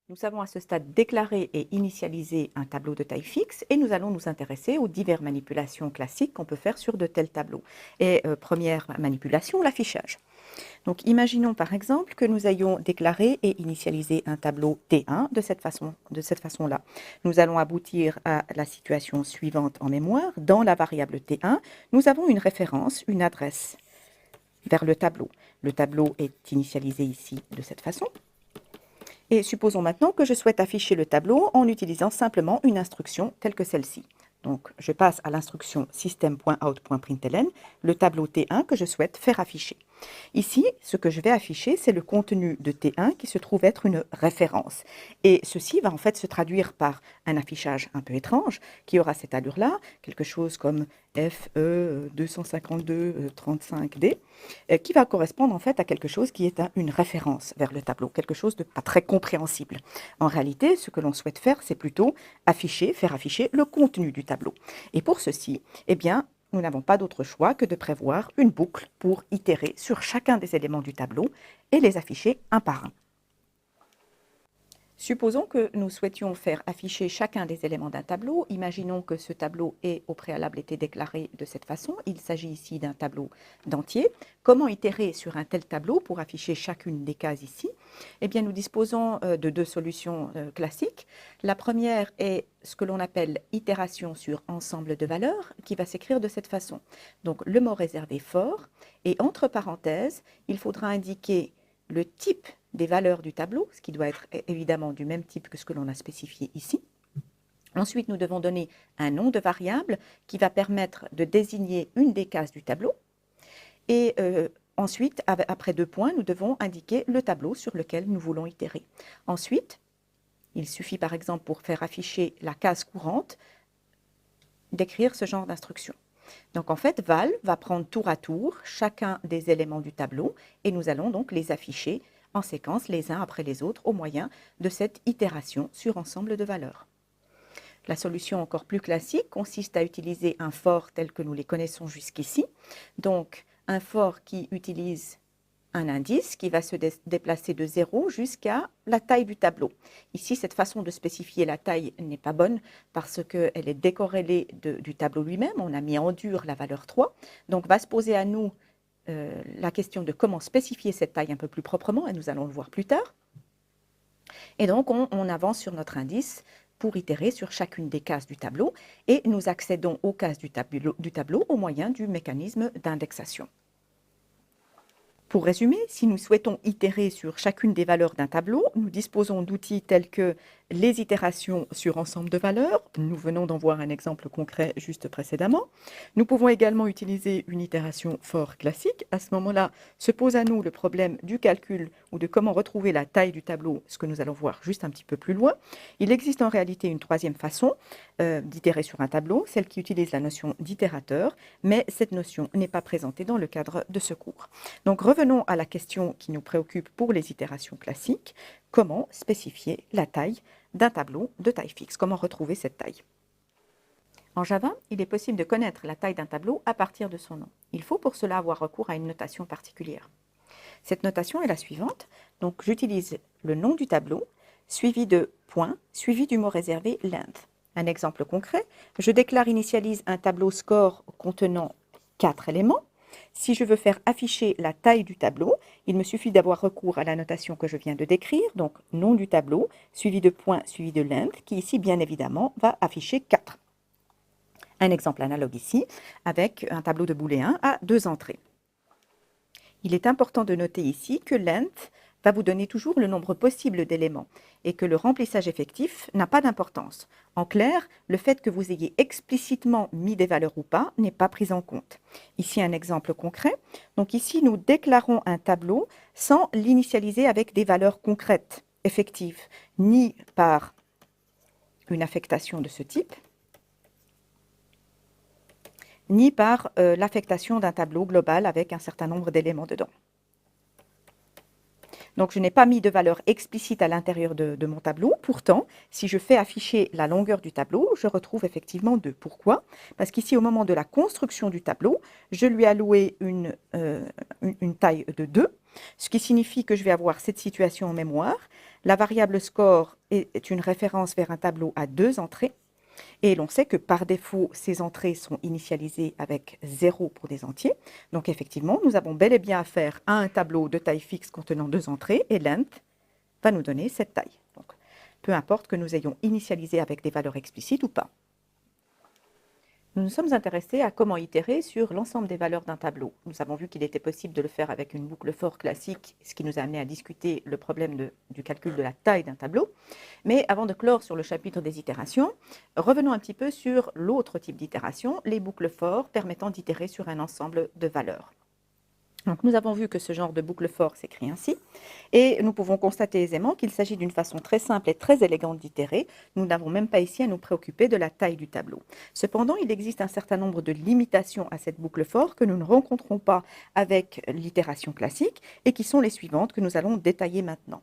Nous savons à ce stade déclarer et initialiser un tableau de taille fixe et nous allons nous intéresser aux diverses manipulations classiques qu'on peut faire sur de tels tableaux. Et première manipulation, l'affichage. Donc imaginons par exemple que nous ayons déclaré et initialisé un tableau T1 de cette façon-là. Nous allons aboutir à la situation suivante en mémoire. Dans la variable T1, nous avons une référence, une adresse vers le tableau. Le tableau est initialisé ici de cette façon. Et supposons maintenant que je souhaite afficher le tableau en utilisant simplement une instruction telle que celle-ci. Donc, je passe à l'instruction system.out.println, le tableau T1 que je souhaite faire afficher. Ici, ce que je vais afficher, c'est le contenu de T1 qui se trouve être une référence. Et ceci va en fait se traduire par un affichage un peu étrange qui aura cette allure-là, quelque chose comme FE 252-35D, qui va correspondre en fait à quelque chose qui est une référence vers le tableau, quelque chose de pas très compréhensible. En réalité, ce que l'on souhaite faire, c'est plutôt faire afficher le contenu du tableau. Et pour ceci, eh bien, nous n'avons pas d'autre choix que de prévoir une boucle pour itérer sur chacun des éléments du tableau et les afficher un par un. Supposons que nous souhaitions faire afficher chacun des éléments d'un tableau. Imaginons que ce tableau ait au préalable été déclaré de cette façon. Il s'agit ici d'un tableau d'entier. Comment itérer sur un tel tableau pour afficher chacune des cases ici? Eh bien, nous disposons de deux solutions classiques. La première est ce que l'on appelle itération sur ensemble de valeurs, qui va s'écrire de cette façon. Donc, le mot réservé fort, et entre parenthèses, il faudra indiquer le type des valeurs du tableau, ce qui doit être évidemment du même type que ce que l'on a spécifié ici. Ensuite, nous devons donner un nom de variable qui va permettre de désigner une des cases du tableau. Et ensuite, après deux points, nous devons indiquer le tableau sur lequel nous voulons itérer. Ensuite, il suffit par exemple pour faire afficher la case courante d'écrire ce genre d'instruction. Donc en fait, Val va prendre tour à tour chacun des éléments du tableau et nous allons donc les afficher en séquence les uns après les autres au moyen de cette itération sur ensemble de valeurs. La solution encore plus classique consiste à utiliser un for tel que nous les connaissons jusqu'ici. Donc un for qui utilise un indice qui va se déplacer de 0 jusqu'à la taille du tableau. Ici, cette façon de spécifier la taille n'est pas bonne parce qu'elle est décorrélée du tableau lui-même. On a mis en dur la valeur 3. Donc, va se poser à nous la question de comment spécifier cette taille un peu plus proprement, et nous allons le voir plus tard. Et donc, on avance sur notre indice pour itérer sur chacune des cases du tableau, et nous accédons aux cases du tableau au moyen du mécanisme d'indexation. Pour résumer, si nous souhaitons itérer sur chacune des valeurs d'un tableau, nous disposons d'outils tels que les itérations sur ensemble de valeurs. Nous venons d'en voir un exemple concret juste précédemment. Nous pouvons également utiliser une itération for classique. À ce moment-là, se pose à nous le problème du calcul ou de comment retrouver la taille du tableau, ce que nous allons voir juste un petit peu plus loin. Il existe en réalité une troisième façon d'itérer sur un tableau, celle qui utilise la notion d'itérateur, mais cette notion n'est pas présentée dans le cadre de ce cours. Donc revenons à la question qui nous préoccupe pour les itérations classiques. Comment spécifier la taille d'un tableau de taille fixe? Comment retrouver cette taille? En Java, il est possible de connaître la taille d'un tableau à partir de son nom. Il faut pour cela avoir recours à une notation particulière. Cette notation est la suivante. Donc j'utilise le nom du tableau, suivi de points, suivi du mot réservé length. Un exemple concret, je déclare initialise un tableau score contenant 4 éléments. Si je veux faire afficher la taille du tableau, il me suffit d'avoir recours à la notation que je viens de décrire, donc nom du tableau, suivi de points, suivi de length, qui ici, bien évidemment, va afficher 4. Un exemple analogue ici, avec un tableau de booléen à 2 entrées. Il est important de noter ici que length va vous donner toujours le nombre possible d'éléments et que le remplissage effectif n'a pas d'importance. En clair, le fait que vous ayez explicitement mis des valeurs ou pas n'est pas pris en compte. Ici, un exemple concret. Donc ici, nous déclarons un tableau sans l'initialiser avec des valeurs concrètes, effectives, ni par une affectation de ce type, ni par l'affectation d'un tableau global avec un certain nombre d'éléments dedans. Donc, je n'ai pas mis de valeur explicite à l'intérieur de mon tableau. Pourtant, si je fais afficher la longueur du tableau, je retrouve effectivement 2. Pourquoi? Parce qu'ici, au moment de la construction du tableau, je lui ai alloué une taille de 2, ce qui signifie que je vais avoir cette situation en mémoire. La variable score est une référence vers un tableau à 2 entrées. Et l'on sait que par défaut, ces entrées sont initialisées avec 0 pour des entiers. Donc effectivement, nous avons bel et bien affaire à un tableau de taille fixe contenant 2 entrées et length va nous donner cette taille. Donc, peu importe que nous ayons initialisé avec des valeurs explicites ou pas. Nous nous sommes intéressés à comment itérer sur l'ensemble des valeurs d'un tableau. Nous avons vu qu'il était possible de le faire avec une boucle for classique, ce qui nous a amené à discuter le problème du calcul de la taille d'un tableau. Mais avant de clore sur le chapitre des itérations, revenons un petit peu sur l'autre type d'itération, les boucles for permettant d'itérer sur un ensemble de valeurs. Donc, nous avons vu que ce genre de boucle for s'écrit ainsi, et nous pouvons constater aisément qu'il s'agit d'une façon très simple et très élégante d'itérer. Nous n'avons même pas ici à nous préoccuper de la taille du tableau. Cependant, il existe un certain nombre de limitations à cette boucle for que nous ne rencontrons pas avec l'itération classique et qui sont les suivantes que nous allons détailler maintenant.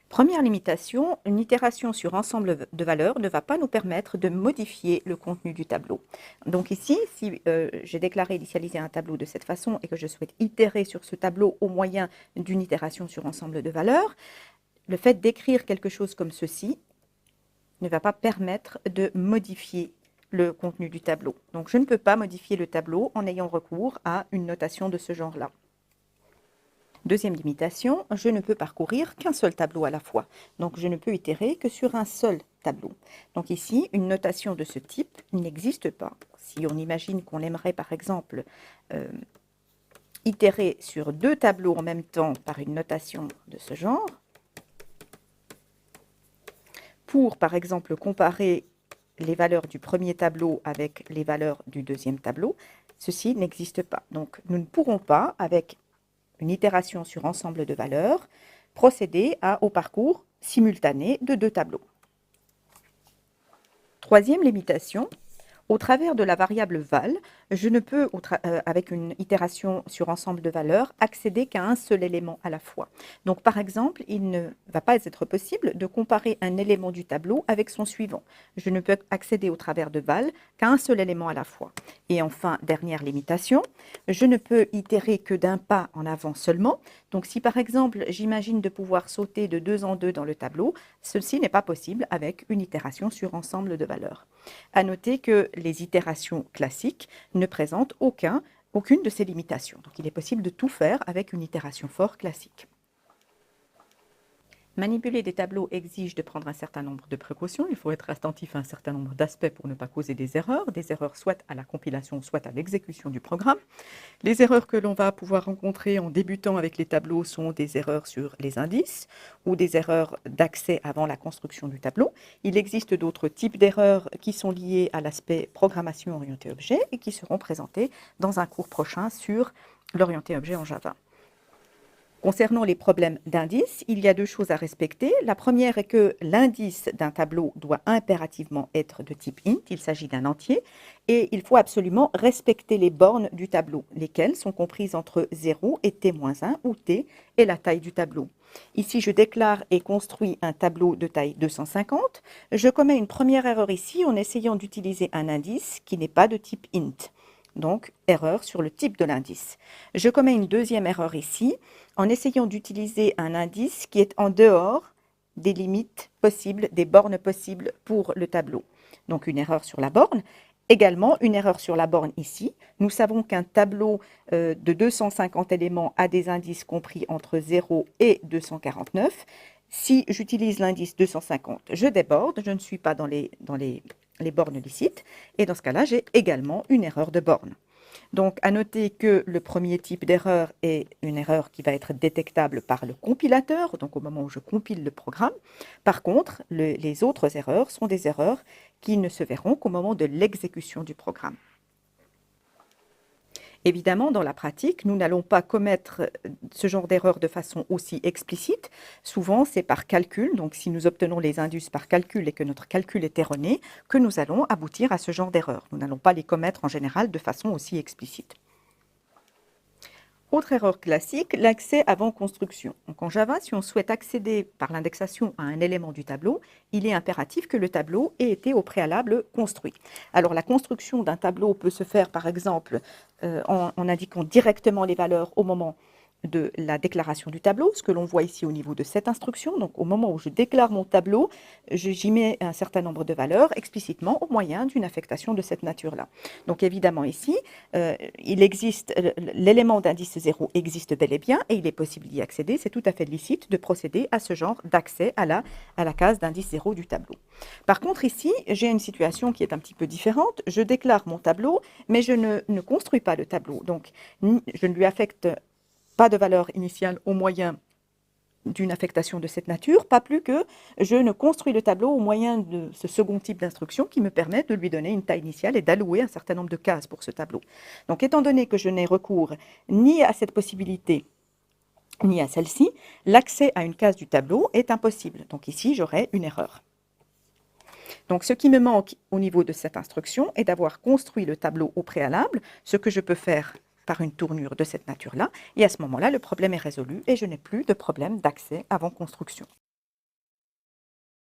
Première limitation, une itération sur ensemble de valeurs ne va pas nous permettre de modifier le contenu du tableau. Donc ici, si j'ai déclaré initialiser un tableau de cette façon et que je souhaite itérer sur ce tableau au moyen d'une itération sur ensemble de valeurs, le fait d'écrire quelque chose comme ceci ne va pas permettre de modifier le contenu du tableau. Donc je ne peux pas modifier le tableau en ayant recours à une notation de ce genre-là. Deuxième limitation, je ne peux parcourir qu'un seul tableau à la fois. Donc, je ne peux itérer que sur un seul tableau. Donc ici, une notation de ce type n'existe pas. Si on imagine qu'on aimerait, par exemple, itérer sur 2 tableaux en même temps par une notation de ce genre, pour, par exemple, comparer les valeurs du premier tableau avec les valeurs du deuxième tableau, ceci n'existe pas. Donc, nous ne pourrons pas, avec une itération sur ensemble de valeurs, procéder au parcours simultané de 2 tableaux. Troisième limitation, au travers de la variable val, je ne peux, avec une itération sur ensemble de valeurs, accéder qu'à un seul élément à la fois. Donc, par exemple, il ne va pas être possible de comparer un élément du tableau avec son suivant. Je ne peux accéder au travers de val qu'à un seul élément à la fois. Et enfin, dernière limitation, je ne peux itérer que d'un pas en avant seulement. Donc, si par exemple, j'imagine de pouvoir sauter de 2 en 2 dans le tableau, ceci n'est pas possible avec une itération sur ensemble de valeurs. À noter que les itérations classiques ne présentent aucune de ces limitations. Donc, il est possible de tout faire avec une itération for classique. Manipuler des tableaux exige de prendre un certain nombre de précautions. Il faut être attentif à un certain nombre d'aspects pour ne pas causer des erreurs soit à la compilation, soit à l'exécution du programme. Les erreurs que l'on va pouvoir rencontrer en débutant avec les tableaux sont des erreurs sur les indices ou des erreurs d'accès avant la construction du tableau. Il existe d'autres types d'erreurs qui sont liées à l'aspect programmation orientée objet et qui seront présentées dans un cours prochain sur l'orienté objet en Java. Concernant les problèmes d'indices, il y a 2 choses à respecter. La première est que l'indice d'un tableau doit impérativement être de type int, il s'agit d'un entier, et il faut absolument respecter les bornes du tableau, lesquelles sont comprises entre 0 et t-1, où t est la taille du tableau. Ici, je déclare et construis un tableau de taille 250. Je commets une première erreur ici en essayant d'utiliser un indice qui n'est pas de type int. Donc, erreur sur le type de l'indice. Je commets une deuxième erreur ici en essayant d'utiliser un indice qui est en dehors des limites possibles, des bornes possibles pour le tableau. Donc, une erreur sur la borne. Également, une erreur sur la borne ici. Nous savons qu'un tableau de 250 éléments a des indices compris entre 0 et 249. Si j'utilise l'indice 250, je déborde, je ne suis pas dans les bornes licites, et dans ce cas-là, j'ai également une erreur de borne. Donc, à noter que le premier type d'erreur est une erreur qui va être détectable par le compilateur, donc au moment où je compile le programme. Par contre, les autres erreurs sont des erreurs qui ne se verront qu'au moment de l'exécution du programme. Évidemment, dans la pratique, nous n'allons pas commettre ce genre d'erreur de façon aussi explicite. Souvent, c'est par calcul, donc si nous obtenons les indus par calcul et que notre calcul est erroné, que nous allons aboutir à ce genre d'erreur. Nous n'allons pas les commettre en général de façon aussi explicite. Autre erreur classique, l'accès avant construction. Donc en Java, si on souhaite accéder par l'indexation à un élément du tableau, il est impératif que le tableau ait été au préalable construit. Alors la construction d'un tableau peut se faire par exemple en indiquant directement les valeurs au moment de la déclaration du tableau, ce que l'on voit ici au niveau de cette instruction. Donc au moment où je déclare mon tableau, j'y mets un certain nombre de valeurs explicitement au moyen d'une affectation de cette nature-là. Donc évidemment ici, il existe, l'élément d'indice 0 existe bel et bien et il est possible d'y accéder. C'est tout à fait licite de procéder à ce genre d'accès à la case d'indice 0 du tableau. Par contre ici, j'ai une situation qui est un petit peu différente. Je déclare mon tableau, mais je ne construis pas le tableau. Donc je ne lui affecte pas de valeur initiale au moyen d'une affectation de cette nature, pas plus que je ne construis le tableau au moyen de ce second type d'instruction qui me permet de lui donner une taille initiale et d'allouer un certain nombre de cases pour ce tableau. Donc étant donné que je n'ai recours ni à cette possibilité ni à celle-ci, l'accès à une case du tableau est impossible. Donc ici, j'aurai une erreur. Donc ce qui me manque au niveau de cette instruction est d'avoir construit le tableau au préalable, ce que je peux faire par une tournure de cette nature-là, et à ce moment-là, le problème est résolu et je n'ai plus de problème d'accès avant construction.